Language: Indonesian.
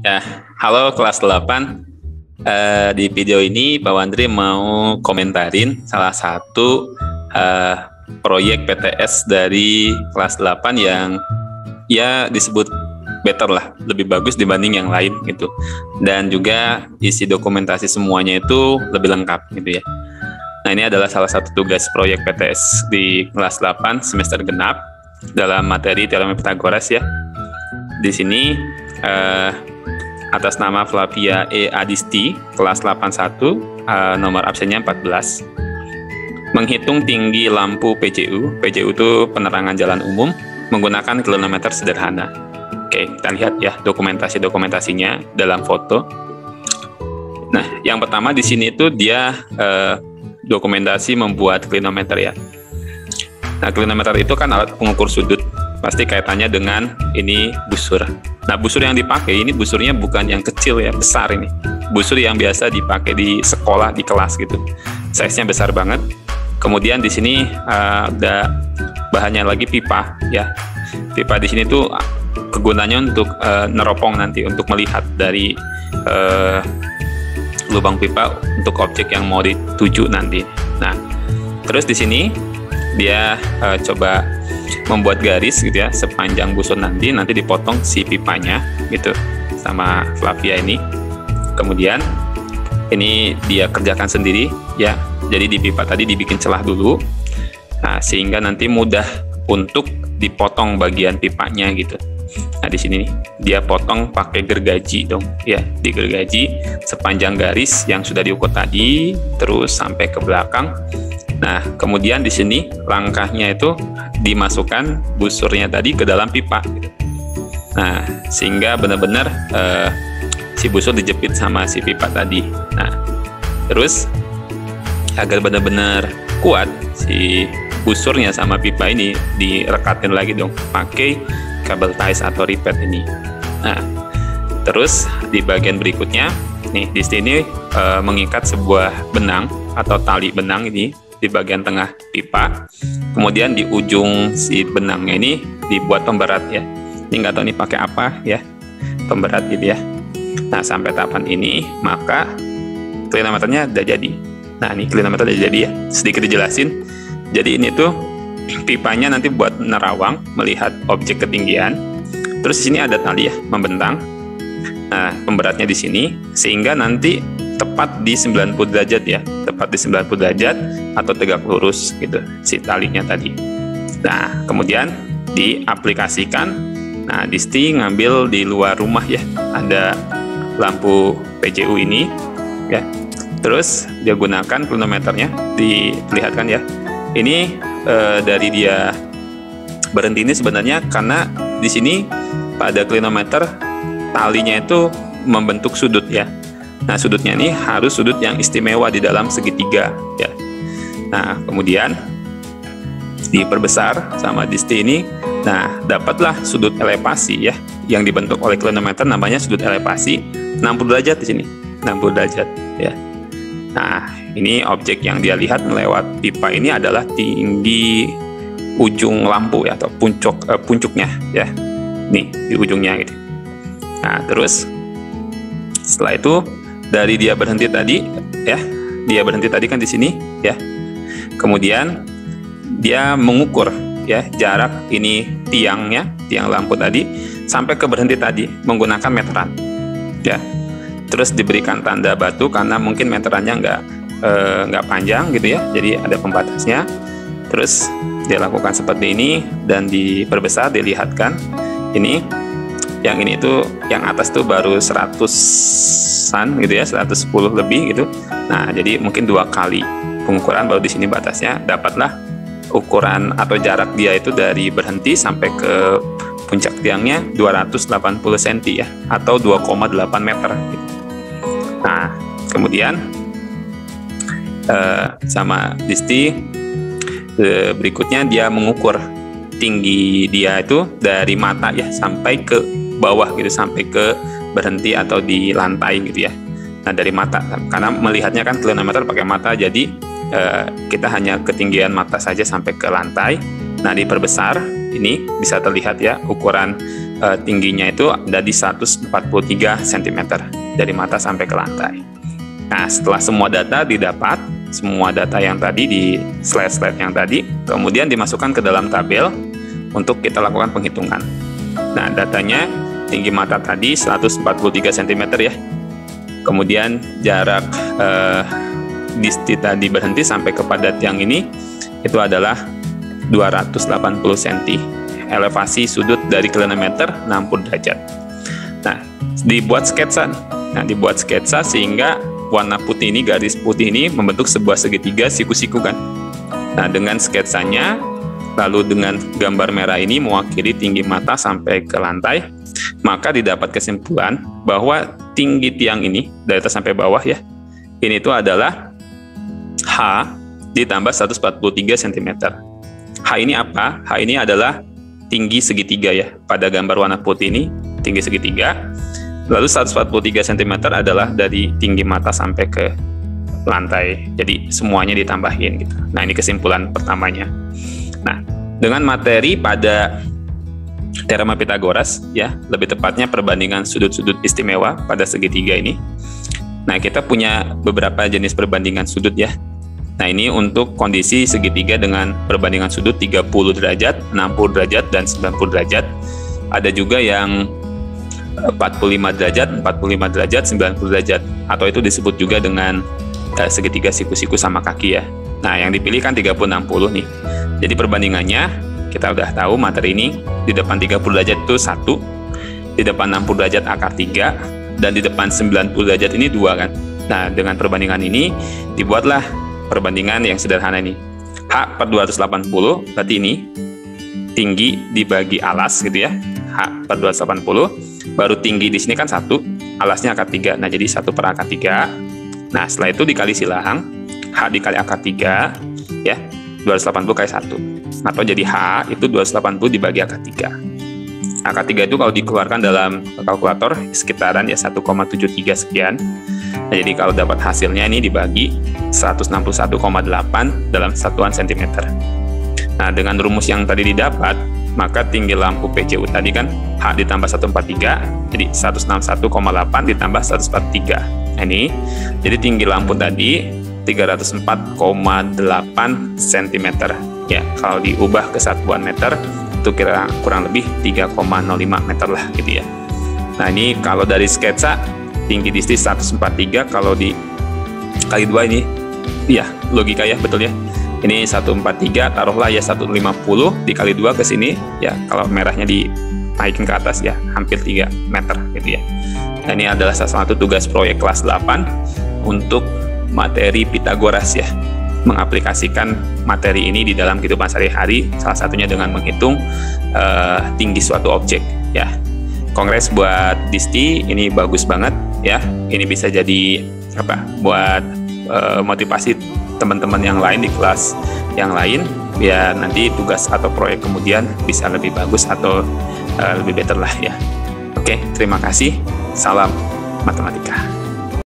Ya, halo kelas 8. Di video ini Pak Wandri mau komentarin salah satu proyek PTS dari kelas 8 yang ya disebut better lah, lebih bagus dibanding yang lain gitu. Dan juga isi dokumentasi semuanya itu lebih lengkap gitu ya. Nah, ini adalah salah satu tugas proyek PTS di kelas 8 semester genap dalam materi teorema Pythagoras ya. Di sini atas nama Flavia E. Adisti, kelas 81, nomor absennya 14. Menghitung tinggi lampu PJU. PJU itu penerangan jalan umum menggunakan kilometer sederhana. Oke, kita lihat ya dokumentasinya dalam foto. Nah, yang pertama di sini itu dia dokumentasi membuat klinometer ya. Nah, klinometer itu kan alat pengukur sudut. Pasti kaitannya dengan ini busur. Nah, busur yang dipakai ini busurnya bukan yang kecil ya, besar ini. Busur yang biasa dipakai di sekolah, di kelas gitu. Size-nya besar banget. Kemudian di sini ada bahannya lagi pipa ya. Pipa di sini tuh kegunaannya untuk neropong nanti, untuk melihat dari lubang pipa untuk objek yang mau dituju nanti. Nah, terus di sini dia coba membuat garis gitu ya sepanjang busur nanti dipotong si pipanya gitu sama Flavia ini. Kemudian ini dia kerjakan sendiri ya. Jadi di pipa tadi dibikin celah dulu. Nah, sehingga nanti mudah untuk dipotong bagian pipanya gitu. Nah, di sini dia potong pakai gergaji dong ya, digergaji sepanjang garis yang sudah diukur tadi terus sampai ke belakang. Nah, kemudian di sini langkahnya itu dimasukkan busurnya tadi ke dalam pipa gitu. Nah, sehingga benar-benar si busur dijepit sama si pipa tadi. Nah, terus agar benar-benar kuat si busurnya sama pipa ini direkatin lagi dong pakai kabel ties atau ripet ini. Nah, terus di bagian berikutnya nih di sini mengikat sebuah benang atau tali benang ini di bagian tengah pipa. Kemudian di ujung si benangnya ini dibuat pemberat ya. Ini nggak tahu nih pakai apa ya, pemberat gitu ya. Nah, sampai tahapan ini maka klinometernya udah jadi. Nah, ini klinometer udah jadi ya. Sedikit dijelasin. Jadi ini tuh pipanya nanti buat nerawang melihat objek ketinggian. Terus di sini ada tali ya membentang. Nah, pemberatnya di sini sehingga nanti tepat di 90 derajat ya, tepat di 90 derajat atau tegak lurus gitu si talinya tadi. Nah, kemudian diaplikasikan. Nah, Disti ngambil di luar rumah ya, ada lampu PJU ini ya. Terus dia gunakan klinometernya, diperlihatkan ya. Ini dari dia berhenti ini sebenarnya karena di sini pada klinometer talinya itu membentuk sudut ya. Nah, sudutnya ini harus sudut yang istimewa di dalam segitiga ya. Nah, kemudian diperbesar sama Disti ini. Nah, dapatlah sudut elevasi ya yang dibentuk oleh klinometer, namanya sudut elevasi 60 derajat di sini. 60 derajat ya. Nah, ini objek yang dia lihat melewat pipa ini adalah tinggi ujung lampu ya atau puncuknya ya. Nih, di ujungnya gitu. Nah, terus setelah itu dari dia berhenti tadi ya, dia berhenti tadi kan di sini ya. Kemudian dia mengukur ya jarak ini tiangnya, tiang lampu tadi sampai ke berhenti tadi menggunakan meteran ya. Terus diberikan tanda batu karena mungkin meterannya nggak panjang gitu ya, jadi ada pembatasnya. Terus dia lakukan seperti ini dan diperbesar, dilihatkan ini. Yang ini tuh yang atas tuh baru 100-an gitu ya, 110 lebih gitu. Nah, jadi mungkin 2 kali pengukuran baru di sini batasnya dapatlah ukuran atau jarak dia itu dari berhenti sampai ke puncak tiangnya 280 cm ya atau 2,8 meter gitu. Nah, kemudian sama Disti berikutnya dia mengukur tinggi dia itu dari mata ya sampai ke bawah gitu, sampai ke berhenti atau di lantai gitu ya. Nah, dari mata karena melihatnya kan klinometer pakai mata, jadi kita hanya ketinggian mata saja sampai ke lantai. Nah, diperbesar ini bisa terlihat ya ukuran tingginya itu ada di 143 cm dari mata sampai ke lantai. Nah, setelah semua data didapat, semua data yang tadi di slide-slide yang tadi, kemudian dimasukkan ke dalam tabel untuk kita lakukan penghitungan. Nah, datanya tinggi mata tadi 143 cm ya. Kemudian jarak disti tadi berhenti sampai kepada tiang ini itu adalah 280 cm. Elevasi sudut dari kilometer 60 derajat. Nah, dibuat sketsa. Sehingga warna putih ini, garis putih ini membentuk sebuah segitiga siku-siku kan. Nah, dengan sketsanya, lalu dengan gambar merah ini mewakili tinggi mata sampai ke lantai, maka didapat kesimpulan bahwa tinggi tiang ini dari atas sampai bawah ya, ini itu adalah H ditambah 143 cm. H ini apa? H ini adalah tinggi segitiga ya. Pada gambar warna putih ini tinggi segitiga. Lalu 143 cm adalah dari tinggi mata sampai ke lantai. Jadi semuanya ditambahin gitu. Nah, ini kesimpulan pertamanya. Nah, dengan materi pada teorema Pythagoras ya, lebih tepatnya perbandingan sudut-sudut istimewa pada segitiga ini. Nah, kita punya beberapa jenis perbandingan sudut ya. Nah, ini untuk kondisi segitiga dengan perbandingan sudut 30 derajat, 60 derajat, dan 90 derajat. Ada juga yang 45 derajat, 45 derajat, 90 derajat. Atau itu disebut juga dengan segitiga siku-siku sama kaki ya. Nah, yang dipilih kan 30-60 nih. Jadi perbandingannya, kita udah tahu materi ini di depan 30 derajat itu 1, di depan 60 derajat akar 3, dan di depan 90 derajat ini 2 kan. Nah, dengan perbandingan ini dibuatlah perbandingan yang sederhana ini. H per 280, berarti ini tinggi dibagi alas gitu ya. H per 280, baru tinggi di sini kan 1, alasnya akar 3. Nah, jadi 1 per akar 3. Nah, setelah itu dikali silang, H dikali akar 3 ya, 280 kali 1. Atau jadi H itu 280 dibagi akar 3. Akar 3 itu kalau dikeluarkan dalam kalkulator sekitaran ya 1,73 sekian. Nah, jadi kalau dapat hasilnya ini dibagi 161,8 dalam satuan cm. Nah, dengan rumus yang tadi didapat, maka tinggi lampu PCU tadi kan H ditambah 143, jadi 161,8 ditambah 143. Nah, ini, jadi tinggi lampu tadi 304,8 cm. Ya, kalau diubah ke satuan meter, itu kira kurang lebih 3,05 meter lah gitu ya. Nah, ini kalau dari sketsa, tinggi disti 143, kalau dikali 2 ini, iya, logika ya, betul ya. Ini 143, taruhlah ya 150, dikali 2 ke sini, ya kalau merahnya dinaikin ke atas ya, hampir 3 meter gitu ya. Nah, ini adalah salah satu tugas proyek kelas 8 untuk materi Pythagoras ya, mengaplikasikan materi ini di dalam kehidupan sehari-hari, salah satunya dengan menghitung tinggi suatu objek ya. Kongres buat Disti ini bagus banget ya, ini bisa jadi apa, buat motivasi teman-teman yang lain di kelas yang lain, biar nanti tugas atau proyek kemudian bisa lebih bagus atau lebih better lah ya. Oke, terima kasih. Salam matematika.